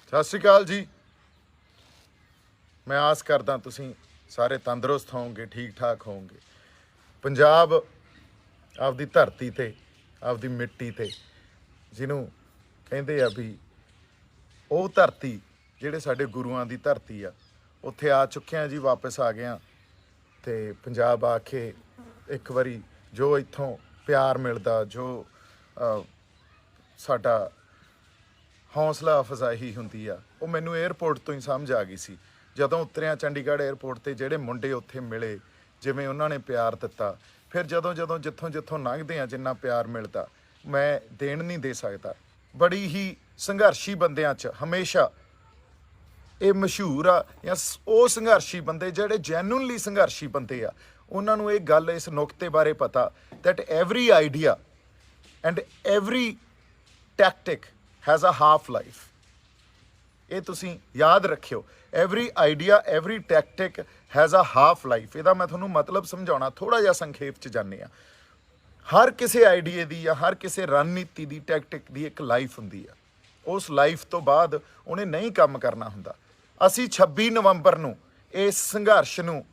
ਸਤਿ ਸ਼੍ਰੀ ਅਕਾਲ ਜੀ। मैं आस करदा तुसीं सारे तंदुरुस्त होवोगे, ठीक ठाक होवोगे। पंजाब आपदी धरती ते, आपदी मिट्टी ते जिन्हों कहिंदे आ भी ਉਹ ਧਰਤੀ ਜਿਹੜੇ ਸਾਡੇ ਗੁਰੂਆਂ ਦੀ ਧਰਤੀ ਆ, ਉੱਥੇ ਆ ਚੁੱਕੇ ਆ ਜੀ, ਵਾਪਸ ਆ ਗਏ ਆ। ਤੇ ਪੰਜਾਬ ਆ ਕੇ ਇੱਕ ਵਾਰੀ ਜੋ ਇੱਥੋਂ ਪਿਆਰ ਮਿਲਦਾ, ਜੋ ਸਾਡਾ ਹੌਸਲਾ ਅਫਜ਼ਾਈ ਹੁੰਦੀ ਆ, ਉਹ ਮੈਨੂੰ ਏਅਰਪੋਰਟ ਤੋਂ ਹੀ ਸਮਝ ਆ ਗਈ ਸੀ। ਜਦੋਂ ਉਤਰਿਆ ਚੰਡੀਗੜ੍ਹ ਏਅਰਪੋਰਟ ਤੇ ਜਿਹੜੇ ਮੁੰਡੇ ਉੱਥੇ ਮਿਲੇ, ਜਿਵੇਂ ਉਹਨਾਂ ਨੇ ਪਿਆਰ ਦਿੱਤਾ, ਫਿਰ ਜਦੋਂ ਜਿੱਥੋਂ ਲੰਘਦੇ ਆ ਜਿੰਨਾ ਪਿਆਰ ਮਿਲਦਾ, ਮੈਂ ਦੇਣ ਨਹੀਂ ਦੇ ਸਕਦਾ। ਬੜੀ ਹੀ ਸੰਘਰਸ਼ੀ ਬੰਦਿਆਂ 'ਚ ਹਮੇਸ਼ਾ ਇਹ ਮਸ਼ਹੂਰ ਆ, ਜਾਂ ਉਹ ਸੰਘਰਸ਼ੀ ਬੰਦੇ ਜਿਹੜੇ ਜੈਨੂਨਲੀ ਸੰਘਰਸ਼ੀ ਬੰਦੇ ਆ, ਉਹਨਾਂ ਨੂੰ ਇਹ ਗੱਲ, ਇਸ ਨੁਕਤੇ ਬਾਰੇ ਪਤਾ that every idea and every tactic has a half life. ਇਹ ਤੁਸੀਂ ਯਾਦ ਰੱਖਿਓ, every idea every tactic has a half life. ਇਹਦਾ ਮੈਂ ਤੁਹਾਨੂੰ ਮਤਲਬ ਸਮਝਾਉਣਾ, ਥੋੜ੍ਹਾ ਜਿਹਾ ਸੰਖੇਪ 'ਚ ਜਾਂਦੇ ਆ। ਹਰ ਕਿਸੇ ਆਈਡੀਏ ਦੀ ਜਾਂ ਹਰ ਕਿਸੇ ਰਣਨੀਤੀ ਦੀ, ਟੈਕਟਿਕ ਦੀ ਇੱਕ ਲਾਈਫ ਹੁੰਦੀ ਆ। ਉਸ ਲਾਈਫ ਤੋਂ ਬਾਅਦ ਉਹਨੇ ਨਹੀਂ ਕੰਮ ਕਰਨਾ ਹੁੰਦਾ। ਅਸੀਂ 26 ਨਵੰਬਰ ਨੂੰ ਇਸ ਸੰਘਰਸ਼ ਨੂੰ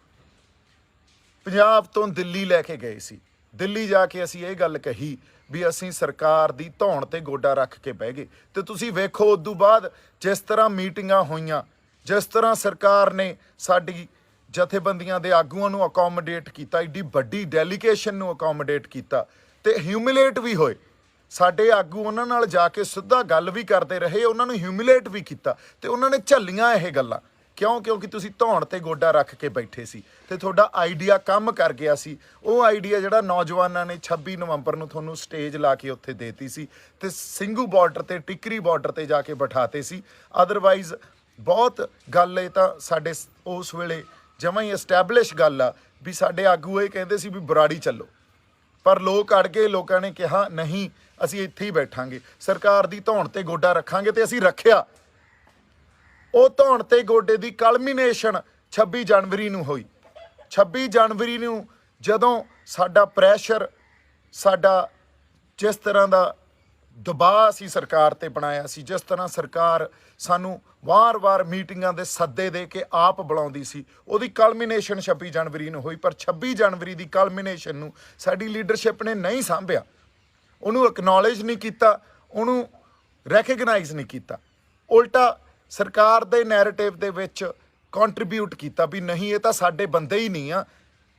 ਪੰਜਾਬ ਤੋਂ ਦਿੱਲੀ ਲੈ ਕੇ ਗਏ ਸੀ। ਦਿੱਲੀ ਜਾ ਕੇ ਅਸੀਂ ਇਹ ਗੱਲ ਕਹੀ ਵੀ ਅਸੀਂ ਸਰਕਾਰ ਦੀ ਧੌਣ ਤੇ ਗੋਡਾ ਰੱਖ ਕੇ ਬਹਿ ਗਏ। ਤੇ ਤੁਸੀਂ ਵੇਖੋ ਉਦੋਂ ਬਾਅਦ ਜਿਸ ਤਰ੍ਹਾਂ ਮੀਟਿੰਗਾਂ ਹੋਈਆਂ, ਜਿਸ ਤਰ੍ਹਾਂ ਸਰਕਾਰ ਨੇ ਸਾਡੀ ਜਥੇਬੰਦੀਆਂ ਦੇ ਆਗੂਆਂ ਨੂੰ ਅਕੋਮੋਡੇਟ ਕੀਤਾ, ਏਡੀ ਵੱਡੀ ਡੈਲੀਗੇਸ਼ਨ ਨੂੰ ਅਕੋਮੋਡੇਟ ਕੀਤਾ, ਤੇ ਹਿਊਮਿਲੇਟ ਵੀ ਹੋਏ। ਸਾਡੇ ਆਗੂ ਉਹਨਾਂ ਨਾਲ ਜਾ ਕੇ ਸਿੱਧਾ ਗੱਲ ਵੀ ਕਰਦੇ ਰਹੇ, ਉਹਨਾਂ ਨੂੰ ਹਿਊਮਿਲੇਟ ਵੀ ਕੀਤਾ, ਤੇ ਉਹਨਾਂ ਨੇ ਝੱਲੀਆਂ ਇਹ ਗੱਲਾਂ। ਕਿਉਂਕਿ ਤੁਸੀਂ ਧੌਣ ਤੇ ਗੋਡਾ ਰੱਖ ਕੇ ਬੈਠੇ ਸੀ ਤੇ ਤੁਹਾਡਾ ਆਈਡੀਆ ਕੰਮ ਕਰ ਗਿਆ ਸੀ। ਉਹ ਆਈਡੀਆ ਜਿਹੜਾ ਨੌਜਵਾਨਾਂ ਨੇ 26 ਨਵੰਬਰ ਨੂੰ ਤੁਹਾਨੂੰ ਸਟੇਜ ਲਾ ਕੇ ਉੱਥੇ ਦੇਤੀ ਸੀ ਤੇ ਸਿੰਘੂ ਬਾਰਡਰ ਤੇ, ਟਿਕਰੀ ਬਾਰਡਰ ਤੇ ਜਾ ਕੇ ਬਿਠਾਤੇ ਸੀ। ਅਦਰਵਾਈਜ਼ ਬਹੁਤ ਗੱਲ, ਇਹ ਤਾਂ ਸਾਡੇ ਉਸ ਵੇਲੇ ਜਮਾਂ ਹੀ ਐਸਟੈਬਲਿਸ਼ ਗੱਲ ਆ ਵੀ ਸਾਡੇ ਆਗੂ ਇਹ ਕਹਿੰਦੇ ਸੀ ਵੀ ਬਰਾੜੀ ਚੱਲੋ, ਪਰ ਲੋਕ ਅੜ ਗਏ। ਲੋਕਾਂ ਨੇ ਕਿਹਾ ਨਹੀਂ, ਅਸੀਂ ਇੱਥੇ ਹੀ ਬੈਠਾਂਗੇ, ਸਰਕਾਰ ਦੀ ਧੌਣ ਤੇ ਗੋਡਾ ਰੱਖਾਂਗੇ, ਤੇ ਅਸੀਂ ਰੱਖਿਆ। ਉਹ ਧੌਣ ਤੇ ਗੋਡੇ ਦੀ ਕਲਮੀਨੇਸ਼ਨ 26 ਜਨਵਰੀ ਨੂੰ ਹੋਈ। 26 ਜਨਵਰੀ ਨੂੰ ਜਦੋਂ ਸਾਡਾ ਪ੍ਰੈਸ਼ਰ, ਸਾਡਾ ਜਿਸ ਤਰ੍ਹਾਂ ਦਾ ਦਬਾਅ ਅਸੀਂ ਸਰਕਾਰ ਤੇ ਬਣਾਇਆ ਸੀ, ਜਿਸ ਤਰ੍ਹਾਂ ਸਰਕਾਰ ਸਾਨੂੰ ਵਾਰ-ਵਾਰ ਮੀਟਿੰਗਾਂ ਦੇ ਸੱਦੇ ਦੇ ਕੇ ਆਪ ਬੁਲਾਉਂਦੀ ਸੀ, ਉਹਦੀ ਕਲਮੀਨੇਸ਼ਨ 26 ਜਨਵਰੀ ਨੂੰ ਹੋਈ। ਪਰ 26 ਜਨਵਰੀ ਦੀ ਕਲਮੀਨੇਸ਼ਨ ਨੂੰ ਸਾਡੀ ਲੀਡਰਸ਼ਿਪ ਨੇ ਨਹੀਂ ਸਾਂਭਿਆ, ਉਹਨੂੰ ਐਕਨੋਲੇਜ ਨਹੀਂ ਕੀਤਾ, ਉਹਨੂੰ ਰੈਕਗਨਾਈਜ਼ ਨਹੀਂ ਕੀਤਾ। ਉਲਟਾ ਸਰਕਾਰ ਦੇ ਨੈਰੇਟਿਵ ਦੇ ਵਿੱਚ ਕੰਟਰੀਬਿਊਟ ਕੀਤਾ ਵੀ ਨਹੀਂ, ਇਹ ਤਾਂ ਸਾਡੇ ਬੰਦੇ ਹੀ ਨਹੀਂ ਆ,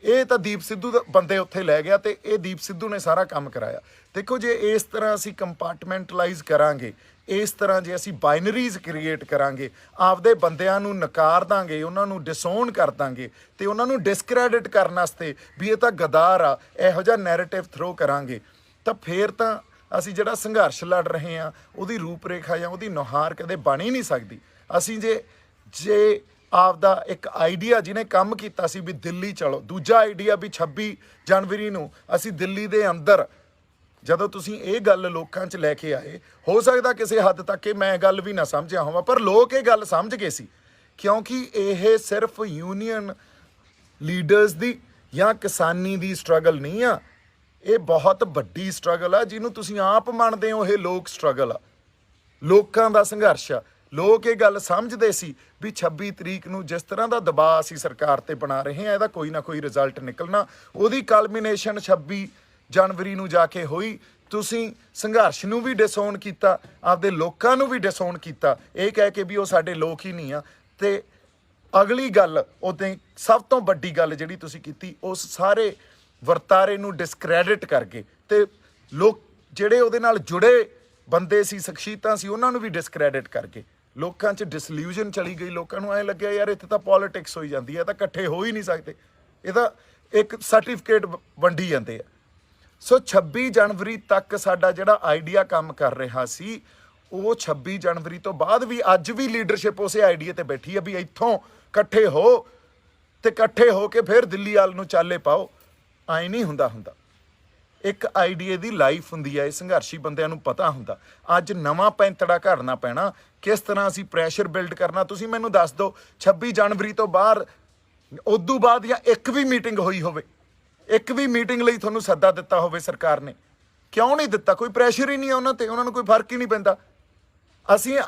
ਇਹ ਤਾਂ ਦੀਪ ਸਿੱਧੂ ਦਾ ਬੰਦੇ ਉੱਥੇ ਲੈ ਗਿਆ ਤੇ ਇਹ ਦੀਪ ਸਿੱਧੂ ਨੇ ਸਾਰਾ ਕੰਮ ਕਰਾਇਆ। ਦੇਖੋ, ਜੇ ਇਸ ਤਰ੍ਹਾਂ ਅਸੀਂ ਕੰਪਾਰਟਮੈਂਟਲਾਈਜ਼ ਕਰਾਂਗੇ, ਇਸ ਤਰ੍ਹਾਂ ਜੇ ਅਸੀਂ ਬਾਈਨਰੀਜ਼ ਕ੍ਰੀਏਟ ਕਰਾਂਗੇ, ਆਪਦੇ ਬੰਦਿਆਂ ਨੂੰ ਨਕਾਰ ਦਾਂਗੇ, ਉਹਨਾਂ ਨੂੰ ਡਿਸਓਨ ਕਰ ਦਾਂਗੇ ਤੇ ਉਹਨਾਂ ਨੂੰ ਡਿਸਕ੍ਰੈਡਿਟ ਕਰਨ ਵਾਸਤੇ ਵੀ ਇਹ ਤਾਂ ਗਦਾਰ ਆ, ਇਹੋ ਜਿਹਾ ਨੈਰੇਟਿਵ ਥਰੋ ਕਰਾਂਗੇ, ਤਾਂ ਫੇਰ ਤਾਂ ਅਸੀਂ ਜਿਹੜਾ ਸੰਘਰਸ਼ ਲੜ ਰਹੇ ਹਾਂ ਉਹਦੀ ਰੂਪਰੇਖਾ ਜਾਂ ਉਹਦੀ ਨੁਹਾਰ ਕਦੇ ਬਣ ਹੀ ਨਹੀਂ ਸਕਦੀ। ਅਸੀਂ ਜੇ ਆਪਦਾ ਇੱਕ ਆਈਡੀਆ ਜਿਹਨੇ ਕੰਮ ਕੀਤਾ ਸੀ ਵੀ ਦਿੱਲੀ ਚਲੋ, ਦੂਜਾ ਆਈਡੀਆ ਵੀ 26 ਜਨਵਰੀ ਨੂੰ ਅਸੀਂ ਦਿੱਲੀ ਦੇ ਅੰਦਰ, ਜਦੋਂ ਤੁਸੀਂ ਇਹ ਗੱਲ ਲੋਕਾਂ 'ਚ ਲੈ ਕੇ ਆਏ, ਹੋ ਸਕਦਾ ਕਿਸੇ ਹੱਦ ਤੱਕ ਇਹ ਮੈਂ ਗੱਲ ਵੀ ਨਾ ਸਮਝਿਆ ਹੋਵਾਂ, ਪਰ ਲੋਕ ਇਹ ਗੱਲ ਸਮਝ ਗਏ ਸੀ। ਕਿਉਂਕਿ ਇਹ ਸਿਰਫ ਯੂਨੀਅਨ ਲੀਡਰਸ ਦੀ ਜਾਂ ਕਿਸਾਨੀ ਦੀ ਸਟਰਗਲ ਨਹੀਂ ਆ, ਇਹ ਬਹੁਤ ਵੱਡੀ ਸਟਰਗਲ ਆ, ਜਿਹਨੂੰ ਤੁਸੀਂ ਆਪ ਮੰਨਦੇ ਹੋ ਇਹ ਲੋਕ ਸਟਰਗਲ ਆ, ਲੋਕਾਂ ਦਾ ਸੰਘਰਸ਼ ਆ। ਲੋਕ ਇਹ ਗੱਲ ਸਮਝਦੇ ਸੀ ਵੀ 26 ਤਰੀਕ ਨੂੰ ਜਿਸ ਤਰ੍ਹਾਂ ਦਾ ਦਬਾਅ ਅਸੀਂ ਸਰਕਾਰ ਤੇ ਬਣਾ ਰਹੇ ਹਾਂ, ਇਹਦਾ ਕੋਈ ਨਾ ਕੋਈ ਰਿਜ਼ਲਟ ਨਿਕਲਣਾ। ਉਹਦੀ ਕਲਮੀਨੇਸ਼ਨ 26 ਜਨਵਰੀ ਨੂੰ ਜਾ ਕੇ ਹੋਈ। ਤੁਸੀਂ ਸੰਘਰਸ਼ ਨੂੰ ਵੀ ਡਿਸਓਨ ਕੀਤਾ, ਆਪਦੇ ਲੋਕਾਂ ਨੂੰ ਵੀ ਡਿਸਓਨ ਕੀਤਾ, ਇਹ ਕਹਿ ਕੇ ਵੀ ਉਹ ਸਾਡੇ ਲੋਕ ਹੀ ਨਹੀਂ ਆ। ਤੇ ਅਗਲੀ ਗੱਲ, ਉਦੋਂ ਸਭ ਤੋਂ ਵੱਡੀ ਗੱਲ ਜਿਹੜੀ ਤੁਸੀਂ ਕੀਤੀ, ਉਸ ਸਾਰੇ ਵਰਤਾਰੇ ਨੂੰ ਡਿਸਕ੍ਰੈਡਿਟ ਕਰਕੇ, ਤੇ ਲੋਕ ਜਿਹੜੇ ਉਹਦੇ ਨਾਲ ਜੁੜੇ ਬੰਦੇ ਸੀ, ਸ਼ਖਸੀਅਤਾਂ ਸੀ, ਉਹਨਾਂ ਨੂੰ ਵੀ ਡਿਸਕ੍ਰੈਡਿਟ ਕਰਕੇ ਲੋਕਾਂ 'ਚ ਡਿਸਲਿਊਜ਼ਨ ਚਲੀ ਗਈ। ਲੋਕਾਂ ਨੂੰ ਐਂ ਲੱਗਿਆ ਯਾਰ ਇੱਥੇ ਤਾਂ ਪੋਲੀਟਿਕਸ ਹੋਈ ਜਾਂਦੀ ਹੈ, ਤਾਂ ਇਕੱਠੇ ਹੋ ਹੀ ਨਹੀਂ ਸਕਦੇ, ਇਹ ਤਾਂ ਇੱਕ ਸਰਟੀਫਿਕੇਟ ਵੰਡੀ ਜਾਂਦੇ ਆ। ਸੋ 26 ਜਨਵਰੀ ਤੱਕ ਸਾਡਾ ਜਿਹੜਾ ਆਈਡੀਆ ਕੰਮ ਕਰ ਰਿਹਾ ਸੀ, ਉਹ 26 ਜਨਵਰੀ ਤੋਂ ਬਾਅਦ ਵੀ ਅੱਜ ਵੀ ਲੀਡਰਸ਼ਿਪ ਉਸੇ ਆਈਡੀਆ ਤੇ ਬੈਠੀ ਆ ਵੀ ਇੱਥੋਂ ਇਕੱਠੇ ਹੋ ਤੇ ਇਕੱਠੇ ਹੋ ਕੇ ਫਿਰ ਦਿੱਲੀ ਵੱਲ ਨੂੰ ਚਾਲੇ ਪਾਓ। ਐਂ ਨਹੀਂ ਹੁੰਦਾ। ਇੱਕ ਆਈਡੀਏ ਦੀ ਲਾਈਫ ਹੁੰਦੀ ਹੈ, ਇਹ ਸੰਘਰਸ਼ੀ ਬੰਦਿਆਂ ਨੂੰ ਪਤਾ ਹੁੰਦਾ। ਅੱਜ ਨਵਾਂ ਪੈਂਤੜਾ ਘੜਨਾ ਪੈਣਾ, ਕਿਸ ਤਰ੍ਹਾਂ ਅਸੀਂ ਪ੍ਰੈਸ਼ਰ ਬਿਲਡ ਕਰਨਾ। ਤੁਸੀਂ ਮੈਨੂੰ ਦੱਸ ਦਿਓ, 26 ਜਨਵਰੀ ਤੋਂ ਬਾਅਦ, ਉਦੋਂ ਬਾਅਦ ਜਾਂ ਇੱਕ ਵੀ ਮੀਟਿੰਗ ਹੋਈ ਹੋਵੇ, ਇੱਕ ਵੀ ਮੀਟਿੰਗ ਲਈ ਤੁਹਾਨੂੰ ਸੱਦਾ ਦਿੱਤਾ ਹੋਵੇ ਸਰਕਾਰ ਨੇ, ਕਿਉਂ ਨਹੀਂ ਦਿੱਤਾ? ਕੋਈ ਪ੍ਰੈਸ਼ਰ ਹੀ ਨਹੀਂ ਹੈ ਉਹਨਾਂ ਤੇ, ਉਹਨਾਂ ਨੂੰ ਕੋਈ ਫਰਕ ਹੀ ਨਹੀਂ ਪੈਂਦਾ। ਅਸੀਂ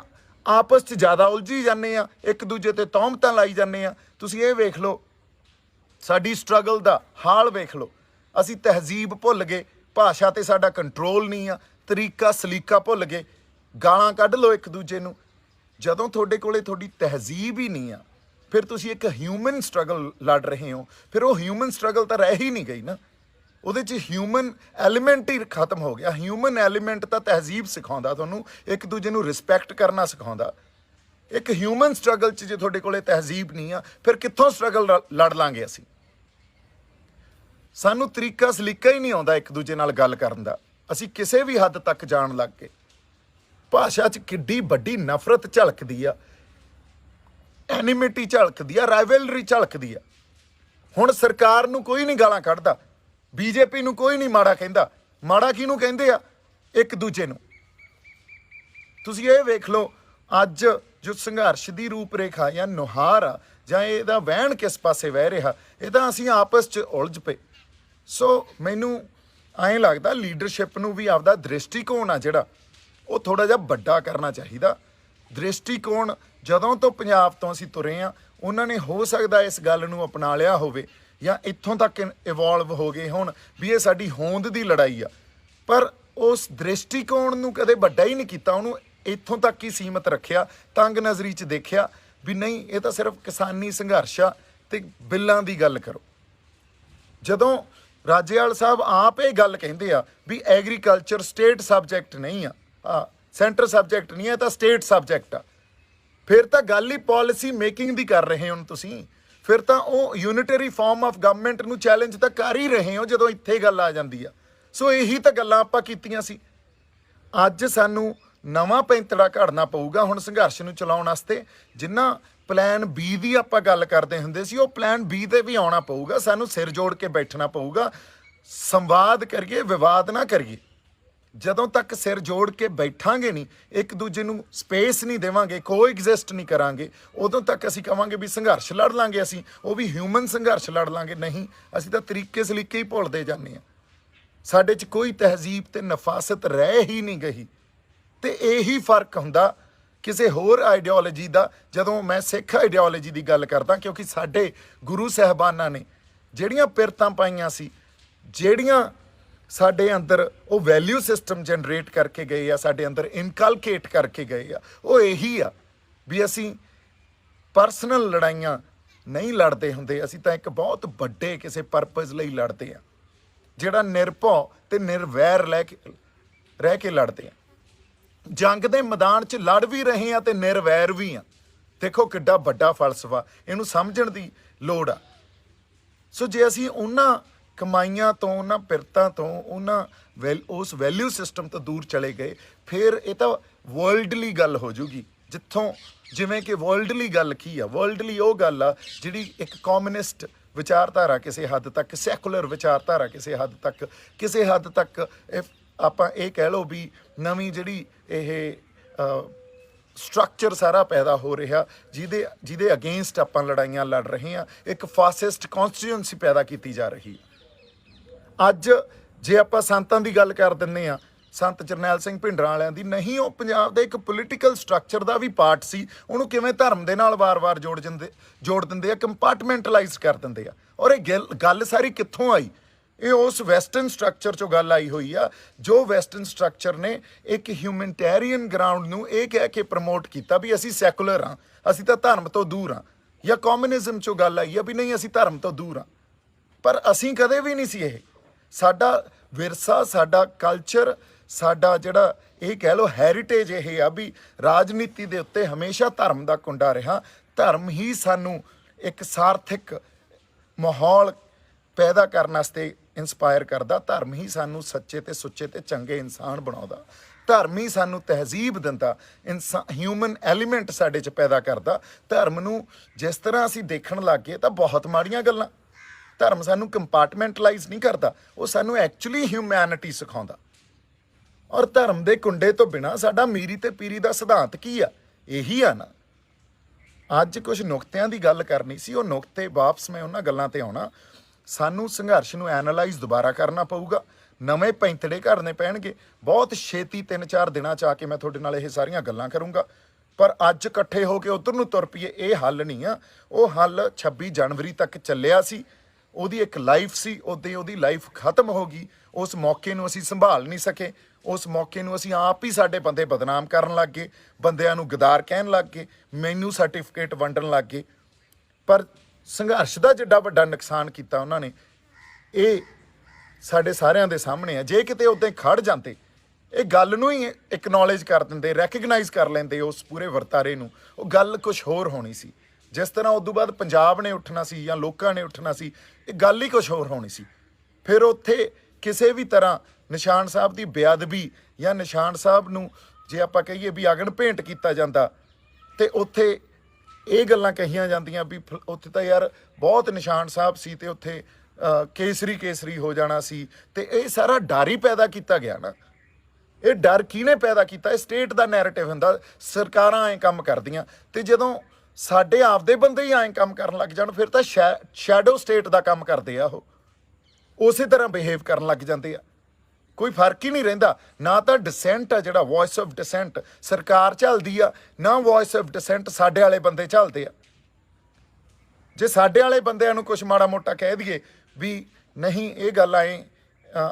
ਆਪਸ 'ਚ ਜ਼ਿਆਦਾ ਉਲਝੀ ਜਾਂਦੇ ਆ, ਇੱਕ ਦੂਜੇ ਤੇ ਤੌਹਮਤਾਂ ਲਾਈ ਜਾਂਦੇ ਆ। ਤੁਸੀਂ ਇਹ ਵੇਖ ਲਓ, ਸਾਡੀ ਸਟਰਗਲ ਦਾ ਹਾਲ ਵੇਖ ਲਓ। ਅਸੀਂ ਤਹਿਜ਼ੀਬ ਭੁੱਲ ਗਏ, ਭਾਸ਼ਾ ਤੇ ਸਾਡਾ ਕੰਟਰੋਲ ਨਹੀਂ ਆ, ਤਰੀਕਾ ਸਲੀਕਾ ਭੁੱਲ ਗਏ, ਗਾਲਾਂ ਕੱਢ ਲਓ ਇੱਕ ਦੂਜੇ ਨੂੰ। ਜਦੋਂ ਤੁਹਾਡੇ ਕੋਲੇ ਤੁਹਾਡੀ ਤਹਿਜ਼ੀਬ ਹੀ ਨਹੀਂ ਆ, ਫਿਰ ਤੁਸੀਂ ਇੱਕ ਹਿਊਮਨ ਸਟਰਗਲ ਲੜ ਰਹੇ ਹੋ, ਫਿਰ ਉਹ ਹਿਊਮਨ ਸਟਰਗਲ ਤਾਂ ਰਹਿ ਹੀ ਨਹੀਂ ਗਈ ਨਾ। ਉਹਦੇ 'ਚ ਹਿਊਮਨ ਐਲੀਮੈਂਟ ਹੀ ਖਤਮ ਹੋ ਗਿਆ। ਹਿਊਮਨ ਐਲੀਮੈਂਟ ਤਾਂ ਤਹਿਜ਼ੀਬ ਸਿਖਾਉਂਦਾ, ਤੁਹਾਨੂੰ ਇੱਕ ਦੂਜੇ ਨੂੰ ਰਿਸਪੈਕਟ ਕਰਨਾ ਸਿਖਾਉਂਦਾ। ਇੱਕ ਹਿਊਮਨ ਸਟਰਗਲ 'ਚ ਜੇ ਤੁਹਾਡੇ ਕੋਲੇ ਤਹਿਜ਼ੀਬ ਨਹੀਂ ਆ, ਫਿਰ ਕਿੱਥੋਂ ਸਟਰਗਲ ਲੜ ਲਾਂਗੇ ਅਸੀਂ? ਸਾਨੂੰ ਤਰੀਕਾ ਸਲੀਕਾ ਹੀ ਨਹੀਂ ਆਉਂਦਾ ਇੱਕ ਦੂਜੇ ਨਾਲ ਗੱਲ ਕਰਨ ਦਾ। ਅਸੀਂ ਕਿਸੇ ਵੀ ਹੱਦ ਤੱਕ ਜਾਣ ਲੱਗ ਗਏ। ਭਾਸ਼ਾ 'ਚ ਕਿੱਡੀ ਵੱਡੀ ਨਫ਼ਰਤ ਝਲਕਦੀ ਆ, ਐਨੀਮਿਟੀ ਝਲਕਦੀ ਆ, ਰਾਈਵਲਰੀ ਝਲਕਦੀ ਆ। ਹੁਣ ਸਰਕਾਰ ਨੂੰ ਕੋਈ ਨਹੀਂ ਗਾਲਾਂ ਕੱਢਦਾ, ਬੀਜੇਪੀ ਨੂੰ ਕੋਈ ਨਹੀਂ ਮਾੜਾ ਕਹਿੰਦਾ। ਮਾੜਾ ਕਿਹਨੂੰ ਕਹਿੰਦੇ ਆ? ਇੱਕ ਦੂਜੇ ਨੂੰ। ਤੁਸੀਂ ਇਹ ਵੇਖ ਲਓ, ਅੱਜ ਜੋ ਸੰਘਰਸ਼ ਦੀ ਰੂਪ ਰੇਖਾ ਜਾਂ ਨੁਹਾਰ ਆ, ਜਾਂ ਇਹਦਾ ਵਹਿਣ ਕਿਸ ਪਾਸੇ ਵਹਿ ਰਿਹਾ, ਇਹ ਤਾਂ ਅਸੀਂ ਆਪਸ 'ਚ ਉਲਝ ਪਏ। ਸੋ ਮੈਨੂੰ ਐਂ ਲੱਗਦਾ ਲੀਡਰਸ਼ਿਪ ਨੂੰ ਵੀ ਆਪਦਾ ਦ੍ਰਿਸ਼ਟੀਕੋਣ ਆ ਜਿਹੜਾ, ਉਹ ਥੋੜ੍ਹਾ ਜਿਹਾ ਵੱਡਾ ਕਰਨਾ ਚਾਹੀਦਾ। ਦ੍ਰਿਸ਼ਟੀਕੋਣ ਜਦੋਂ ਤੋਂ ਪੰਜਾਬ ਤੋਂ ਅਸੀਂ ਤੁਰੇ ਹਾਂ, ਉਹਨਾਂ ਨੇ ਹੋ ਸਕਦਾ ਇਸ ਗੱਲ ਨੂੰ ਅਪਣਾ ਲਿਆ ਹੋਵੇ ਜਾਂ ਇੱਥੋਂ ਤੱਕ ਇਵੋਲਵ ਹੋ ਗਏ ਹੁਣ ਵੀ ਇਹ ਸਾਡੀ ਹੋਂਦ ਦੀ ਲੜਾਈ ਆ, ਪਰ ਉਸ ਦ੍ਰਿਸ਼ਟੀਕੋਣ ਨੂੰ ਕਦੇ ਵੱਡਾ ਹੀ ਨਹੀਂ ਕੀਤਾ। ਉਹਨੂੰ ਇੱਥੋਂ ਤੱਕ ਹੀ ਸੀਮਤ ਰੱਖਿਆ, ਤੰਗ ਨਜ਼ਰੀ 'ਚ ਦੇਖਿਆ ਵੀ ਨਹੀਂ, ਇਹ ਤਾਂ ਸਿਰਫ ਕਿਸਾਨੀ ਸੰਘਰਸ਼ ਆ ਤੇ ਬਿੱਲਾਂ ਦੀ ਗੱਲ ਕਰੋ। ਜਦੋਂ ਰਾਜੇਵਾਲ ਸਾਹਿਬ ਆਪ ਇਹ ਗੱਲ ਕਹਿੰਦੇ ਆ ਵੀ ਐਗਰੀਕਲਚਰ ਸਟੇਟ ਸਬਜੈਕਟ ਨਹੀਂ ਆ, ਸੈਂਟਰ ਸਬਜੈਕਟ ਨਹੀਂ ਹੈ, ਤਾਂ ਸਟੇਟ ਸਬਜੈਕਟ ਆ, ਫਿਰ ਤਾਂ ਗੱਲ ਹੀ ਪਾਲਿਸੀ ਮੇਕਿੰਗ ਦੀ ਕਰ ਰਹੇ ਹੋ ਤੁਸੀਂ। ਫਿਰ ਤਾਂ ਉਹ ਯੂਨਿਟਰੀ ਫਾਰਮ ਆਫ ਗਵਰਨਮੈਂਟ ਨੂੰ ਚੈਲੰਜ ਤਾਂ ਕਰ ਹੀ ਰਹੇ ਹੋ ਜਦੋਂ ਇੱਥੇ ਗੱਲ ਆ ਜਾਂਦੀ ਆ। ਸੋ ਇਹੀ ਤਾਂ ਗੱਲਾਂ ਆਪਾਂ ਕੀਤੀਆਂ ਸੀ। ਅੱਜ ਸਾਨੂੰ ਨਵਾਂ ਪੈਂਤੜਾ ਘੜਨਾ ਪਊਗਾ ਹੁਣ ਸੰਘਰਸ਼ ਨੂੰ ਚਲਾਉਣ ਵਾਸਤੇ। ਜਿੰਨਾ ਪਲਾਨ ਬੀ ਦੀ ਆਪਾਂ ਗੱਲ ਕਰਦੇ ਹੁੰਦੇ ਸੀ, ਉਹ ਪਲਾਨ ਬੀ ਤੇ ਵੀ ਆਉਣਾ ਪਊਗਾ। ਸਾਨੂੰ ਸਿਰ ਜੋੜ ਕੇ ਬੈਠਣਾ ਪਊਗਾ, ਸੰਵਾਦ ਕਰੀਏ, ਵਿਵਾਦ ਨਾ ਕਰੀਏ। ਜਦੋਂ ਤੱਕ ਸਿਰ ਜੋੜ ਕੇ ਬੈਠਾਂਗੇ ਨਹੀਂ, ਇੱਕ ਦੂਜੇ ਨੂੰ ਸਪੇਸ ਨਹੀਂ ਦੇਵਾਂਗੇ, ਕੋਐਗਜ਼ਿਸਟ ਨਹੀਂ ਕਰਾਂਗੇ, ਉਦੋਂ ਤੱਕ ਅਸੀਂ ਕਵਾਂਗੇ ਵੀ ਸੰਘਰਸ਼ ਲੜ ਲਾਂਗੇ, ਅਸੀਂ ਉਹ ਵੀ ਹਿਊਮਨ ਸੰਘਰਸ਼ ਲੜ ਲਾਂਗੇ। ਨਹੀਂ, ਅਸੀਂ ਤਾਂ ਤਰੀਕੇ ਸਲੀਕੇ ਹੀ ਭੁੱਲਦੇ ਜਾਂਦੇ ਹਾਂ। ਸਾਡੇ 'ਚ ਕੋਈ ਤਹਿਜ਼ੀਬ ਤੇ ਨਫਾਸਤ ਰਹਿ ਹੀ ਨਹੀਂ ਗਈ। ਤੇ ਇਹੀ ਫਰਕ ਹੁੰਦਾ ਕਿਸੇ ਹੋਰ ਆਈਡੀਓਲੋਜੀ ਦਾ। ਜਦੋਂ ਮੈਂ ਸਿੱਖ ਆਈਡੀਓਲੋਜੀ ਦੀ ਗੱਲ ਕਰਦਾ, ਕਿਉਂਕਿ ਸਾਡੇ ਗੁਰੂ ਸਾਹਿਬਾਨਾਂ ਨੇ ਜਿਹੜੀਆਂ ਪਿਰਤਾਂ ਪਾਈਆਂ ਸੀ, ਜਿਹੜੀਆਂ ਸਾਡੇ ਅੰਦਰ ਉਹ ਵੈਲਿਊ ਸਿਸਟਮ ਜਨਰੇਟ ਕਰਕੇ ਗਏ ਆ, ਸਾਡੇ ਅੰਦਰ ਇਨਕਲਕੇਟ ਕਰਕੇ ਗਏ ਆ, ਉਹ ਇਹੀ ਆ ਵੀ ਅਸੀਂ ਪਰਸਨਲ ਲੜਾਈਆਂ ਨਹੀਂ ਲੜਦੇ ਹੁੰਦੇ। ਅਸੀਂ ਤਾਂ ਇੱਕ ਬਹੁਤ ਵੱਡੇ ਕਿਸੇ ਪਰਪਸ ਲਈ ਲੜਦੇ ਆ, ਜਿਹੜਾ ਨਿਰਭਉ ਤੇ ਨਿਰਵੈਰ ਰਹਿ ਕੇ ਲੜਦੇ ਆ। ਜੰਗ ਦੇ ਮੈਦਾਨ 'ਚ ਲੜ ਵੀ ਰਹੇ ਆ ਤੇ ਨਿਰਵੈਰ ਵੀ ਆ। ਦੇਖੋ ਕਿੱਡਾ ਵੱਡਾ ਫਲਸਫਾ, ਇਹਨੂੰ ਸਮਝਣ ਦੀ ਲੋੜ ਆ। ਸੋ ਜੇ ਅਸੀਂ ਉਹਨਾਂ ਕਮਾਈਆਂ ਤੋਂ, ਉਹਨਾਂ ਪਿਰਤਾਂ ਤੋਂ, ਉਸ ਵੈਲਿਊ ਸਿਸਟਮ ਤੋਂ ਦੂਰ ਚਲੇ ਗਏ, ਫਿਰ ਇਹ ਤਾਂ ਵਰਲਡਲੀ ਗੱਲ ਹੋ ਜੂਗੀ। ਜਿੱਥੋਂ ਜਿਵੇਂ ਕਿ ਵਰਲਡਲੀ ਗੱਲ ਕੀ ਆ? ਵਰਲਡਲੀ ਉਹ ਗੱਲ ਆ ਜਿਹੜੀ ਇੱਕ ਕਮਿਊਨਿਸਟ ਵਿਚਾਰਧਾਰਾ ਕਿਸੇ ਹੱਦ ਤੱਕ, ਸੈਕੂਲਰ ਵਿਚਾਰਧਾਰਾ ਕਿਸੇ ਹੱਦ ਤੱਕ ਆਪਾਂ ਇਹ ਕਹਿ ਲਓ ਵੀ ਨਵੀਂ ਜਿਹੜੀ ਇਹ ਸਟਰਕਚਰ ਸਾਰਾ ਪੈਦਾ ਹੋ ਰਿਹਾ, ਜਿਹਦੇ ਅਗੇਂਸਟ ਆਪਾਂ ਲੜਾਈਆਂ ਲੜ ਰਹੇ ਹਾਂ। ਇੱਕ ਫਾਸਿਸਟ ਕੌਨਸਟੀਟਿਊਐਂਸੀ ਪੈਦਾ ਕੀਤੀ ਜਾ ਰਹੀ। ਅੱਜ ਜੇ ਆਪਾਂ ਸੰਤਾਂ ਦੀ ਗੱਲ ਕਰ ਦਿੰਦੇ ਹਾਂ, ਸੰਤ ਜਰਨੈਲ ਸਿੰਘ ਭਿੰਡਰਾਂ ਵਾਲਿਆਂ ਦੀ, ਨਹੀਂ, ਉਹ ਪੰਜਾਬ ਦੇ ਇੱਕ ਪੋਲੀਟੀਕਲ ਸਟਰਕਚਰ ਦਾ ਵੀ ਪਾਰਟ ਸੀ। ਉਹਨੂੰ ਕਿਵੇਂ ਧਰਮ ਦੇ ਨਾਲ ਵਾਰ-ਵਾਰ ਜੋੜ ਦਿੰਦੇ ਆ, ਕੰਪਾਰਟਮੈਂਟਲਾਈਜ਼ ਕਰ ਦਿੰਦੇ ਆ। ਔਰ ਇਹ ਗੱਲ ਸਾਰੀ ਕਿੱਥੋਂ ਆਈ? ਇਹ ਉਸ ਵੈਸਟਰਨ ਸਟਰਕਚਰ 'ਚੋਂ ਗੱਲ ਆਈ ਹੋਈ ਆ, ਜੋ ਵੈਸਟਰਨ ਸਟਰਕਚਰ ਨੇ ਇੱਕ ਹਿਊਮਨਿਟੇਰੀਅਨ ਗਰਾਊਂਡ ਨੂੰ ਇਹ ਕਹਿ ਕੇ ਪ੍ਰਮੋਟ ਕੀਤਾ ਵੀ ਅਸੀਂ ਸੈਕੂਲਰ ਹਾਂ, ਅਸੀਂ ਤਾਂ ਧਰਮ ਤੋਂ ਦੂਰ ਹਾਂ। ਜਾਂ ਕਮਿਊਨਿਜ਼ਮ 'ਚੋਂ ਗੱਲ ਆਈ ਆ ਵੀ ਨਹੀਂ, ਅਸੀਂ ਧਰਮ ਤੋਂ ਦੂਰ ਹਾਂ। ਪਰ ਅਸੀਂ ਕਦੇ ਵੀ ਨਹੀਂ ਸੀ। ਇਹ ਸਾਡਾ ਵਿਰਸਾ, ਸਾਡਾ ਕਲਚਰ, ਸਾਡਾ ਜਿਹੜਾ ਇਹ ਕਹਿ ਲਓ ਹੈਰੀਟੇਜ ਇਹ ਆ ਵੀ ਰਾਜਨੀਤੀ ਦੇ ਉੱਤੇ ਹਮੇਸ਼ਾ ਧਰਮ ਦਾ ਕੁੰਡਾ ਰਿਹਾ। ਧਰਮ ਹੀ ਸਾਨੂੰ ਇੱਕ ਸਾਰਥਿਕ ਮਾਹੌਲ ਪੈਦਾ ਕਰਨ ਵਾਸਤੇ ਇੰਸਪਾਇਰ ਕਰਦਾ। ਧਰਮ ਹੀ ਸਾਨੂੰ ਸੱਚੇ ਤੇ ਸੁੱਚੇ ਤੇ ਚੰਗੇ ਇਨਸਾਨ ਬਣਾਉਂਦਾ। ਧਰਮ ਹੀ ਸਾਨੂੰ ਤਹਿਜ਼ੀਬ ਦਿੰਦਾ, ਹਿਊਮਨ ਐਲੀਮੈਂਟ ਸਾਡੇ 'ਚ ਪੈਦਾ ਕਰਦਾ। ਧਰਮ ਨੂੰ ਜਿਸ ਤਰ੍ਹਾਂ ਅਸੀਂ ਦੇਖਣ ਲੱਗ ਗਏ ਤਾਂ ਬਹੁਤ ਮਾੜੀਆਂ ਗੱਲਾਂ। ਧਰਮ ਸਾਨੂੰ ਕੰਪਾਰਟਮੈਂਟਲਾਈਜ਼ ਨਹੀਂ ਕਰਦਾ, ਉਹ ਸਾਨੂੰ ਐਕਚੁਅਲੀ ਹਿਊਮੈਨਿਟੀ ਸਿਖਾਉਂਦਾ। ਔਰ ਧਰਮ ਦੇ ਕੁੰਡੇ ਤੋਂ ਬਿਨਾਂ ਸਾਡਾ ਮੀਰੀ ਤੇ ਪੀਰੀ ਦਾ ਸਿਧਾਂਤ ਕੀ ਆ? ਇਹੀ ਆ ਨਾ। ਅੱਜ ਕੁਝ ਨੁਕਤਿਆਂ ਦੀ ਗੱਲ ਕਰਨੀ ਸੀ, ਉਹ ਨੁਕਤੇ ਵਾਪਸ ਮੈਂ ਉਹਨਾਂ ਗੱਲਾਂ ਤੇ ਆਉਣਾ। ਸਾਨੂੰ ਸੰਘਰਸ਼ ਨੂੰ ਐਨਾਲਾਈਜ਼ ਦੁਬਾਰਾ ਕਰਨਾ ਪਊਗਾ, ਨਵੇਂ ਪੈਂਤੜੇ ਘੜਨੇ ਪੈਣਗੇ। ਬਹੁਤ ਛੇਤੀ 3-4 ਦਿਨਾਂ 'ਚ ਆ ਕੇ ਮੈਂ ਤੁਹਾਡੇ ਨਾਲ ਇਹ ਸਾਰੀਆਂ ਗੱਲਾਂ ਕਰੂੰਗਾ। ਪਰ ਅੱਜ ਇਕੱਠੇ ਹੋ ਕੇ ਉਧਰ ਨੂੰ ਤੁਰ ਪਈਏ, ਇਹ ਹੱਲ ਨਹੀਂ ਆ। ਉਹ ਹੱਲ 26 ਜਨਵਰੀ ਤੱਕ ਚੱਲਿਆ ਸੀ, ਉਹਦੀ ਇੱਕ ਲਾਈਫ ਸੀ, ਉਹਦੇ ਉਹਦੀ ਲਾਈਫ ਖਤਮ ਹੋ ਗਈ। ਉਸ ਮੌਕੇ ਨੂੰ ਅਸੀਂ ਸੰਭਾਲ ਨਹੀਂ ਸਕੇ। ਉਸ ਮੌਕੇ ਨੂੰ ਅਸੀਂ ਆਪ ਹੀ ਸਾਡੇ ਬੰਦੇ ਬਦਨਾਮ ਕਰਨ ਲੱਗ ਗਏ, ਬੰਦਿਆਂ ਨੂੰ ਗਦਾਰ ਕਹਿਣ ਲੱਗ ਗਏ, ਮੈਨੂੰ ਸਰਟੀਫਿਕੇਟ ਵੰਡਣ ਲੱਗ ਗਏ। ਪਰ ਸੰਘਰਸ਼ ਦਾ ਜਿੱਡਾ ਵੱਡਾ ਨੁਕਸਾਨ ਕੀਤਾ ਉਹਨਾਂ ਨੇ, ਇਹ ਸਾਡੇ ਸਾਰਿਆਂ ਦੇ ਸਾਹਮਣੇ ਆ। ਜੇ ਕਿਤੇ ਉੱਦਾਂ ਖੜ ਜਾਂਦੇ, ਇਹ ਗੱਲ ਨੂੰ ਹੀ ਐਕਨੋਲੇਜ ਕਰ ਦਿੰਦੇ, ਰੈਕਗਨਾਈਜ਼ ਕਰ ਲੈਂਦੇ ਉਸ ਪੂਰੇ ਵਰਤਾਰੇ ਨੂੰ, ਉਹ ਗੱਲ ਕੁਝ ਹੋਰ ਹੋਣੀ ਸੀ। ਜਿਸ ਤਰ੍ਹਾਂ ਉਦੋਂ ਬਾਅਦ ਪੰਜਾਬ ਨੇ ਉੱਠਣਾ ਸੀ ਜਾਂ ਲੋਕਾਂ ਨੇ ਉੱਠਣਾ ਸੀ, ਇਹ ਗੱਲ ਹੀ ਕੁਝ ਹੋਰ ਹੋਣੀ ਸੀ। ਫਿਰ ਉੱਥੇ ਕਿਸੇ ਵੀ ਤਰ੍ਹਾਂ ਨਿਸ਼ਾਨ ਸਾਹਿਬ ਦੀ ਬੇਅਦਬੀ ਜਾਂ ਨਿਸ਼ਾਨ ਸਾਹਿਬ ਨੂੰ ਜੇ ਆਪਾਂ ਕਹੀਏ ਵੀ ਅਗਨ ਭੇਂਟ ਕੀਤਾ ਜਾਂਦਾ, ਤੇ ਉੱਥੇ ਇਹ ਗੱਲਾਂ ਕਹੀਆਂ ਜਾਂਦੀਆਂ ਵੀ ਉੱਥੇ ਤਾਂ ਯਾਰ ਬਹੁਤ ਨਿਸ਼ਾਨ ਸਾਹਿਬ ਸੀ ਤੇ ਉੱਥੇ ਕੇਸਰੀ ਹੋ ਜਾਣਾ ਸੀ। ਤੇ ਇਹ ਸਾਰਾ ਡਰ ਹੀ ਪੈਦਾ ਕੀਤਾ ਗਿਆ ਨਾ। ਇਹ ਡਰ ਕਿਹਨੇ ਪੈਦਾ ਕੀਤਾ? ਇਹ ਸਟੇਟ ਦਾ ਨੈਰੇਟਿਵ ਹੁੰਦਾ, ਸਰਕਾਰਾਂ ਐਂ ਕੰਮ ਕਰਦੀਆਂ। ਤੇ ਜਦੋਂ ਸਾਡੇ ਆਪਦੇ ਬੰਦੇ ਹੀ ਐਂ ਕੰਮ ਕਰਨ ਲੱਗ ਜਾਣ, ਫਿਰ ਤਾਂ ਸ਼ੈਡੋ ਸਟੇਟ ਦਾ ਕੰਮ ਕਰਦੇ ਆ, ਉਹ ਉਸੇ ਤਰ੍ਹਾਂ ਬਿਹੇਵ ਕਰਨ ਲੱਗ ਜਾਂਦੇ ਆ। ਕੋਈ ਫਰਕ ਹੀ ਨਹੀਂ ਰਹਿੰਦਾ। ਨਾ ਤਾਂ ਡਿਸੈਂਟ ਆ, ਜਿਹੜਾ ਵੌਇਸ ਆਫ ਡਿਸੈਂਟ ਸਰਕਾਰ ਝੱਲਦੀ ਆ, ਨਾ ਵੌਇਸ ਆਫ ਡਿਸੈਂਟ ਸਾਡੇ ਵਾਲੇ ਬੰਦੇ ਝੱਲਦੇ ਆ। ਜੇ ਸਾਡੇ ਵਾਲੇ ਬੰਦਿਆਂ ਨੂੰ ਕੁਛ ਮਾੜਾ ਮੋਟਾ ਕਹਿ ਦਈਏ ਵੀ ਨਹੀਂ ਇਹ ਗੱਲ ਆਏ,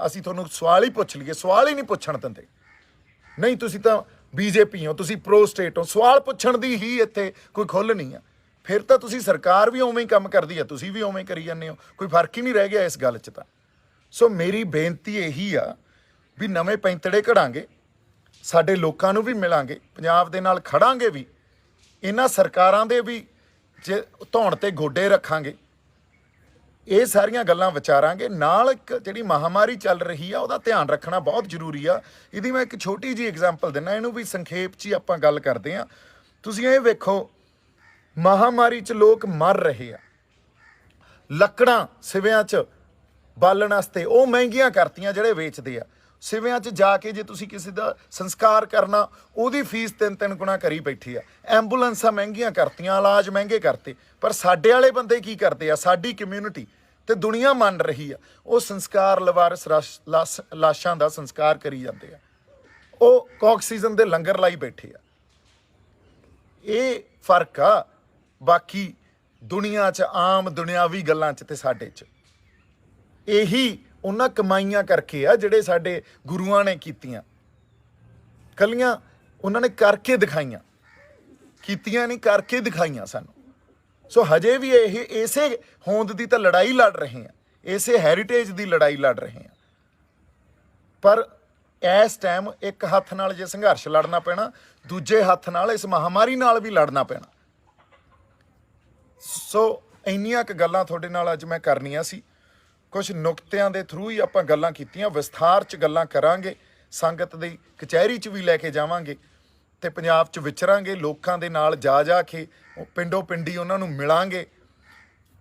ਅਸੀਂ ਤੁਹਾਨੂੰ ਸਵਾਲ ਹੀ ਪੁੱਛ ਲਈਏ, ਸਵਾਲ ਹੀ ਨਹੀਂ ਪੁੱਛਣ ਦਿੰਦੇ। ਨਹੀਂ ਤੁਸੀਂ ਤਾਂ ਬੀਜੇਪੀ ਹੋ, ਤੁਸੀਂ ਪ੍ਰੋ ਸਟੇਟ ਹੋ, ਸਵਾਲ ਪੁੱਛਣ ਦੀ ਹੀ ਇੱਥੇ ਕੋਈ ਖੁੱਲ੍ਹ ਨਹੀਂ ਆ। ਫਿਰ ਤਾਂ ਤੁਸੀਂ ਸਰਕਾਰ ਵੀ ਉਵੇਂ ਹੀ ਕੰਮ ਕਰਦੀ ਆ, ਤੁਸੀਂ ਵੀ ਉਵੇਂ ਕਰੀ ਜਾਂਦੇ ਹੋ, ਕੋਈ ਫਰਕ ਹੀ ਨਹੀਂ ਰਹਿ ਗਿਆ ਇਸ ਗੱਲ 'ਚ ਤਾਂ। ਸੋ ਮੇਰੀ ਬੇਨਤੀ ਇਹੀ ਆ ਵੀ ਨਵੇਂ ਪੈਂਤੜੇ ਘੜਾਂਗੇ, ਸਾਡੇ ਲੋਕਾਂ ਨੂੰ ਵੀ ਮਿਲਾਂਗੇ, ਪੰਜਾਬ ਦੇ ਨਾਲ ਖੜਾਂਗੇ ਵੀ, ਇਹਨਾਂ ਸਰਕਾਰਾਂ ਦੇ ਵੀ ਜੇ ਧੌਣ 'ਤੇ ਗੋਡੇ ਰੱਖਾਂਗੇ, ਇਹ ਸਾਰੀਆਂ ਗੱਲਾਂ ਵਿਚਾਰਾਂਗੇ। ਨਾਲ ਇੱਕ ਜਿਹੜੀ ਮਹਾਮਾਰੀ ਚੱਲ ਰਹੀ ਆ ਉਹਦਾ ਧਿਆਨ ਰੱਖਣਾ ਬਹੁਤ ਜ਼ਰੂਰੀ ਆ। ਇਹਦੀ ਮੈਂ ਇੱਕ ਛੋਟੀ ਜਿਹੀ ਐਗਜ਼ਾਮਪਲ ਦਿੰਦਾ, ਇਹਨੂੰ ਵੀ ਸੰਖੇਪ 'ਚ ਹੀ ਆਪਾਂ ਗੱਲ ਕਰਦੇ ਹਾਂ। ਤੁਸੀਂ ਇਹ ਵੇਖੋ, ਮਹਾਮਾਰੀ 'ਚ ਲੋਕ ਮਰ ਰਹੇ ਆ, ਲੱਕੜਾਂ ਸਿਵਿਆਂ 'ਚ ਬਾਲਣ ਵਾਸਤੇ ਉਹ ਮਹਿੰਗੀਆਂ ਕਰਤੀਆਂ ਜਿਹੜੇ ਵੇਚਦੇ ਆ। ਸਿਵਿਆਂ 'ਚ ਜਾ ਕੇ ਜੇ ਤੁਸੀਂ ਕਿਸੇ ਦਾ ਸੰਸਕਾਰ ਕਰਨਾ, ਉਹਦੀ ਫੀਸ 3-3 ਗੁਣਾ ਕਰੀ ਬੈਠੀ ਆ। ਐਂਬੂਲੈਂਸਾਂ ਮਹਿੰਗੀਆਂ ਕਰਤੀਆਂ, ਇਲਾਜ ਮਹਿੰਗੇ ਕਰਤੇ। ਪਰ ਸਾਡੇ ਵਾਲੇ ਬੰਦੇ ਕੀ ਕਰਦੇ ਆ? ਸਾਡੀ ਕਮਿਊਨਿਟੀ ਤੇ ਦੁਨੀਆ ਮੰਨ ਰਹੀ ਆ, ਉਹ ਸੰਸਕਾਰ ਲਵਾਰਸ ਲਾਸ਼ਾਂ ਦਾ ਸੰਸਕਾਰ ਕਰੀ ਜਾਂਦੇ ਆ, ਉਹ ਆਕਸੀਜਨ ਦੇ ਲੰਗਰ ਲਾਈ ਬੈਠੇ ਆ। ਇਹ ਫਰਕ ਆ ਬਾਕੀ ਦੁਨੀਆ 'ਚ, ਆਮ ਦੁਨਿਆਵੀ ਗੱਲਾਂ 'ਚ ਤੇ ਸਾਡੇ 'ਚ। ਇਹੀ ਉਹਨਾਂ ਕਮਾਈਆਂ ਕਰਕੇ ਆ ਜਿਹੜੇ ਸਾਡੇ ਗੁਰੂਆਂ ਨੇ ਕੀਤੀਆਂ, ਕੱਲੀਆਂ ਉਹਨਾਂ ਨੇ ਕਰਕੇ ਦਿਖਾਈਆਂ, ਕੀਤੀਆਂ ਨਹੀਂ, ਕਰਕੇ ਦਿਖਾਈਆਂ ਸਾਨੂੰ। ਸੋ ਹਜੇ ਵੀ ਇਹ ਇਸੇ ਹੋਂਦ ਦੀ ਤਾਂ ਲੜਾਈ ਲੜ ਰਹੇ ਆ, ਇਸੇ ਹੈਰੀਟੇਜ ਦੀ ਲੜਾਈ ਲੜ ਰਹੇ ਆ। ਪਰ ਇਸ ਟਾਈਮ ਇੱਕ ਹੱਥ ਨਾਲ ਜੇ ਸੰਘਰਸ਼ ਲੜਨਾ ਪੈਣਾ, ਦੂਜੇ ਹੱਥ ਨਾਲ ਇਸ ਮਹਾਮਾਰੀ ਨਾਲ ਵੀ ਲੜਨਾ ਪੈਣਾ। ਸੋ ਇੰਨੀਆਂ ਕੁ ਗੱਲਾਂ ਤੁਹਾਡੇ ਨਾਲ ਅੱਜ ਮੈਂ ਕਰਨੀਆਂ ਸੀ। ਕੁਛ ਨੁਕਤਿਆਂ ਦੇ ਥਰੂ ਹੀ ਆਪਾਂ ਗੱਲਾਂ ਕੀਤੀਆਂ, ਵਿਸਥਾਰ 'ਚ ਗੱਲਾਂ ਕਰਾਂਗੇ, ਸੰਗਤ ਦੀ ਕਚਹਿਰੀ 'ਚ ਵੀ ਲੈ ਕੇ ਜਾਵਾਂਗੇ ਤੇ ਪੰਜਾਬ 'ਚ ਵਿਚਰਾਂਗੇ, ਲੋਕਾਂ ਦੇ ਨਾਲ ਜਾ ਕੇ ਪਿੰਡੋ ਪਿੰਡੀ ਉਹਨਾਂ ਨੂੰ ਮਿਲਾਂਗੇ।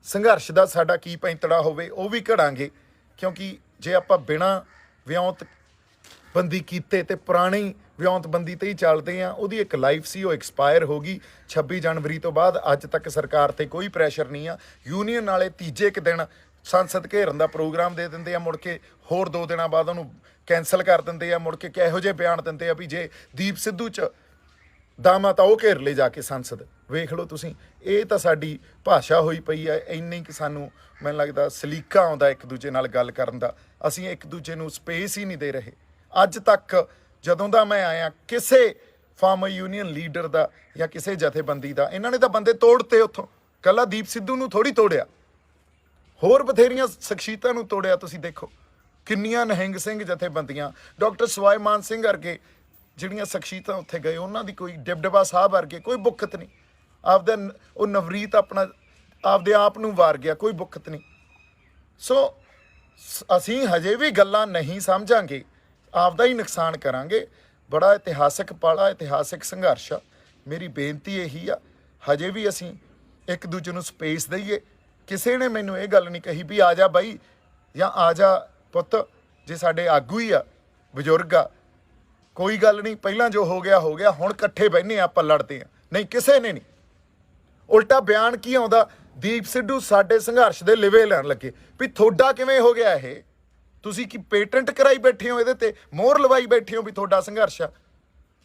ਸੰਘਰਸ਼ ਦਾ ਸਾਡਾ ਕੀ ਪੈਂਤੜਾ ਹੋਵੇ ਉਹ ਵੀ ਘੜਾਂਗੇ, ਕਿਉਂਕਿ ਜੇ ਆਪਾਂ ਬਿਨਾਂ ਵਿਉਂਤ ਬੰਦੀ ਕੀਤੇ ਤੇ ਪੁਰਾਣੀ ਵਿਉਂਤ ਬੰਦੀ ਤੇ ਹੀ ਚੱਲਦੇ ਆ, ਉਹਦੀ ਇੱਕ ਲਾਈਫ ਸੀ, ਉਹ ਐਕਸਪਾਇਰ ਹੋ ਗਈ 26 ਜਨਵਰੀ ਤੋਂ ਬਾਅਦ। ਅੱਜ ਤੱਕ ਸਰਕਾਰ ਤੇ ਕੋਈ ਪ੍ਰੈਸ਼ਰ ਨਹੀਂ ਆ। ਯੂਨੀਅਨ ਵਾਲੇ ਤੀਜੇ ਕੁ ਦਿਨ ਸੰਸਦ ਘੇਰਨ ਦਾ ਪ੍ਰੋਗਰਾਮ ਦੇ ਦਿੰਦੇ ਆ, ਮੁੜ ਕੇ ਹੋਰ 2 ਦਿਨਾਂ ਬਾਅਦ ਉਹਨੂੰ ਕੈਂਸਲ ਕਰ ਦਿੰਦੇ ਆ। ਮੁੜ ਕੇ ਕਿਹੋ ਜਿਹੇ ਬਿਆਨ ਦਿੰਦੇ ਆ ਵੀ ਜੇ ਦੀਪ ਸਿੱਧੂ 'ਚ ਦਾਮਾ ਤਾਂ ਉਹ ਘੇਰ ਲੈ ਜਾ ਕੇ ਸੰਸਦ। ਵੇਖ ਲਓ ਤੁਸੀਂ, ਇਹ ਤਾਂ ਸਾਡੀ ਭਾਸ਼ਾ ਹੋਈ ਪਈ ਹੈ। ਇੰਨੀ ਕਿ ਸਾਨੂੰ ਮੈਨੂੰ ਲੱਗਦਾ ਸਲੀਕਾ ਆਉਂਦਾ ਇੱਕ ਦੂਜੇ ਨਾਲ ਗੱਲ ਕਰਨ ਦਾ, ਅਸੀਂ ਇੱਕ ਦੂਜੇ ਨੂੰ ਸਪੇਸ ਹੀ ਨਹੀਂ ਦੇ ਰਹੇ। ਅੱਜ ਤੱਕ ਜਦੋਂ ਦਾ ਮੈਂ ਆਇਆ, ਕਿਸੇ ਫਾਰਮਰ ਯੂਨੀਅਨ ਲੀਡਰ ਦਾ ਜਾਂ ਕਿਸੇ ਜਥੇਬੰਦੀ ਦਾ, ਇਹਨਾਂ ਨੇ ਤਾਂ ਬੰਦੇ ਤੋੜਤੇ ਉੱਥੋਂ। ਕੱਲਾ ਦੀਪ ਸਿੱਧੂ ਨੂੰ ਥੋੜ੍ਹੀ ਤੋੜਿਆ, ਹੋਰ ਬਥੇਰੀਆਂ ਸ਼ਖਸੀਅਤਾਂ ਨੂੰ ਤੋੜਿਆ। ਤੁਸੀਂ ਦੇਖੋ ਕਿੰਨੀਆਂ ਨਿਹੰਗ ਸਿੰਘ ਜਥੇਬੰਦੀਆਂ, ਡਾਕਟਰ ਸਵਾਈ ਮਾਨ ਸਿੰਘ ਵਰਗੇ ਜਿਹੜੀਆਂ ਸ਼ਖਸੀਅਤਾਂ ਉੱਥੇ ਗਏ, ਉਹਨਾਂ ਦੀ ਕੋਈ ਡਿਬਡਬਾ ਸਾਹਿਬ ਵਰਗੇ ਕੋਈ ਬੁੱਕਤ ਨਹੀਂ। ਆਪਦਾ ਉਹ ਨਵਰੀਤ ਆਪਣਾ ਆਪਦੇ ਆਪ ਨੂੰ ਵਾਰ ਗਿਆ, ਕੋਈ ਬੁੱਕਤ ਨਹੀਂ। ਸੋ ਅਸੀਂ ਹਜੇ ਵੀ ਗੱਲਾਂ ਨਹੀਂ ਸਮਝਾਂਗੇ, ਆਪਦਾ ਹੀ ਨੁਕਸਾਨ ਕਰਾਂਗੇ। ਬੜਾ ਇਤਿਹਾਸਕ ਪਾਲਾ, ਇਤਿਹਾਸਕ ਸੰਘਰਸ਼ ਆ। ਮੇਰੀ ਬੇਨਤੀ ਇਹੀ ਆ, ਹਜੇ ਵੀ ਅਸੀਂ ਇੱਕ ਦੂਜੇ ਨੂੰ ਸਪੇਸ ਦਈਏ। ਕਿਸੇ ਨੇ ਮੈਨੂੰ ਇਹ ਗੱਲ ਨਹੀਂ ਕਹੀ ਵੀ ਆ ਜਾ ਬਾਈ ਜਾਂ ਆ ਜਾ ਪੁੱਤ, ਜੇ ਸਾਡੇ ਆਗੂ ਹੀ ਆ, ਬਜ਼ੁਰਗ ਆ, ਕੋਈ ਗੱਲ ਨਹੀਂ, ਪਹਿਲਾਂ ਜੋ ਹੋ ਗਿਆ, ਹੁਣ ਇਕੱਠੇ ਬਹਿੰਦੇ ਆਪਾਂ, ਲੜਦੇ ਆ। ਨਹੀਂ, ਕਿਸੇ ਨੇ ਨਹੀਂ। ਉਲਟਾ ਬਿਆਨ ਕੀ ਆਉਂਦਾ, ਦੀਪ ਸਿੱਧੂ ਸਾਡੇ ਸੰਘਰਸ਼ ਦੇ ਲਿਵੇ ਲੈਣ ਲੱਗੇ ਵੀ ਤੁਹਾਡਾ ਕਿਵੇਂ ਹੋ ਗਿਆ ਇਹ? ਤੁਸੀਂ ਕੀ ਪੇਟੈਂਟ ਕਰਾਈ ਬੈਠੇ ਹੋ, ਇਹਦੇ ਤੇ ਮੋਹਰ ਲਵਾਈ ਬੈਠੇ ਹੋ ਵੀ ਤੁਹਾਡਾ ਸੰਘਰਸ਼ ਆ?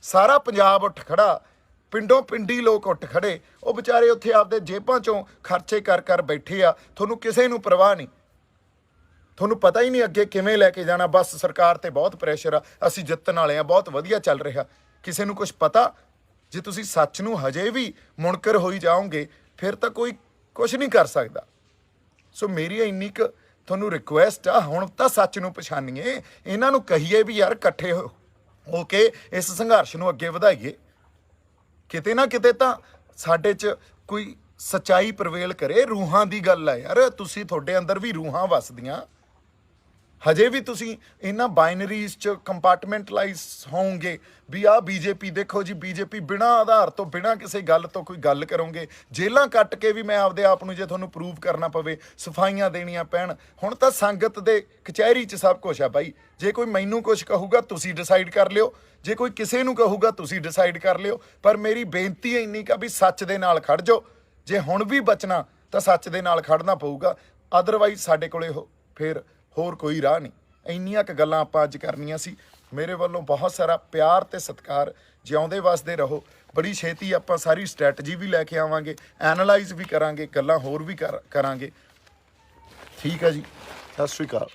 ਸਾਰਾ ਪੰਜਾਬ ਉੱਠ ਖੜਾ, ਪਿੰਡੋਂ ਪਿੰਡੀ ਲੋਕ ਉੱਠ ਖੜੇ, ਉਹ ਵਿਚਾਰੇ ਉੱਥੇ ਆਪਦੇ ਜੇਬਾਂ ਚੋਂ ਖਰਚੇ ਕਰ ਬੈਠੇ ਆ। ਤੁਹਾਨੂੰ ਕਿਸੇ ਨੂੰ ਪਰਵਾਹ ਨਹੀਂ, ਤੁਹਾਨੂੰ ਪਤਾ ਹੀ ਨਹੀਂ ਅੱਗੇ ਕਿਵੇਂ ਲੈ ਕੇ ਜਾਣਾ। ਬਸ ਸਰਕਾਰ ਤੇ ਬਹੁਤ ਪ੍ਰੈਸ਼ਰ ਆ, ਅਸੀਂ ਜਿੱਤਣ ਵਾਲੇ ਆ, ਬਹੁਤ ਵਧੀਆ ਚੱਲ ਰਿਹਾ। ਕਿਸੇ ਨੂੰ ਕੁਝ ਪਤਾ? ਜੇ ਤੁਸੀਂ ਸੱਚ ਨੂੰ ਹਜੇ ਵੀ ਮੁਨਕਰ ਹੋਈ ਜਾਓਗੇ ਫਿਰ ਤਾਂ ਕੋਈ ਕੁਝ ਨਹੀਂ ਕਰ ਸਕਦਾ। ਸੋ ਮੇਰੀ ਇੰਨੀ ਕੁ ਤੁਹਾਨੂੰ ਰਿਕੁਐਸਟ ਆ, ਹੁਣ ਤਾਂ ਸੱਚ ਨੂੰ ਪਛਾਣੀਏ, ਇਹਨਾਂ ਨੂੰ ਕਹੀਏ ਵੀ ਯਾਰ ਇਕੱਠੇ ਹੋ ਕੇ ਇਸ ਸੰਘਰਸ਼ ਨੂੰ ਅੱਗੇ ਵਧਾਈਏ। ਕਿਤੇ ਨਾ ਕਿਤੇ ਤਾਂ ਸਾਡੇ 'ਚ ਕੋਈ ਸੱਚਾਈ ਪ੍ਰਵੇਲ ਕਰੇ। ਰੂਹਾਂ ਦੀ ਗੱਲ ਆ ਯਾਰ, ਤੁਸੀਂ ਤੁਹਾਡੇ ਅੰਦਰ ਵੀ ਰੂਹਾਂ ਵਸਦੀਆਂ। ਹਜੇ ਵੀ ਤੁਸੀਂ ਇਹਨਾਂ ਬਾਈਨਰੀਜ਼ 'ਚ ਕੰਪਾਰਟਮੈਂਟਲਾਈਜ਼ ਹੋਵੋਗੇ ਵੀ ਆਹ ਬੀਜੇਪੀ ਦੇਖੋ ਜੀ, ਬੀਜੇਪੀ ਬਿਨਾਂ ਆਧਾਰ ਤੋਂ, ਬਿਨਾਂ ਕਿਸੇ ਗੱਲ ਤੋਂ ਕੋਈ ਗੱਲ ਕਰੋਗੇ। ਜੇਲ੍ਹਾਂ ਕੱਟ ਕੇ ਵੀ ਮੈਂ ਆਪਦੇ ਆਪ ਨੂੰ ਜੇ ਤੁਹਾਨੂੰ ਪ੍ਰੂਵ ਕਰਨਾ ਪਵੇ, ਸਫਾਈਆਂ ਦੇਣੀਆਂ ਪੈਣ। ਹੁਣ ਤਾਂ ਸੰਗਤ ਦੇ ਕਚਹਿਰੀ 'ਚ ਸਭ ਕੁਛ ਆ ਬਾਈ। ਜੇ ਕੋਈ ਮੈਨੂੰ ਕੁਛ ਕਹੂਗਾ ਤੁਸੀਂ ਡਿਸਾਈਡ ਕਰ ਲਿਓ, ਜੇ ਕੋਈ ਕਿਸੇ ਨੂੰ ਕਹੂਗਾ ਤੁਸੀਂ ਡਿਸਾਈਡ ਕਰ ਲਿਓ। ਪਰ ਮੇਰੀ ਬੇਨਤੀ ਇੰਨੀ ਕਾ ਵੀ ਸੱਚ ਦੇ ਨਾਲ ਖੜ ਜਾਓ। ਜੇ ਹੁਣ ਵੀ ਬਚਣਾ ਤਾਂ ਸੱਚ ਦੇ ਨਾਲ ਖੜਨਾ ਪਊਗਾ, ਅਦਰਵਾਈਜ਼ ਸਾਡੇ ਕੋਲੇ ਫਿਰ ਹੋਰ ਕੋਈ ਰਾਹ ਨਹੀਂ। ਇੰਨੀਆਂ ਕੁ ਗੱਲਾਂ ਆਪਾਂ ਅੱਜ ਕਰਨੀਆਂ ਸੀ। ਮੇਰੇ ਵੱਲੋਂ ਬਹੁਤ ਸਾਰਾ ਪਿਆਰ ਤੇ ਸਤਿਕਾਰ। ਜਿਉਂਦੇ ਵਸਦੇ ਰਹੋ। ਬੜੀ ਛੇਤੀ ਆਪਾਂ ਸਾਰੀ ਸਟ੍ਰੈਟਜੀ ਵੀ ਲੈ ਕੇ ਆਵਾਂਗੇ, ਐਨਾਲਾਈਜ਼ ਵੀ ਕਰਾਂਗੇ, ਗੱਲਾਂ ਹੋਰ ਵੀ ਕਰਾਂਗੇ। ਠੀਕ ਹੈ ਜੀ, ਸਤਿ ਸ਼੍ਰੀ ਅਕਾਲ।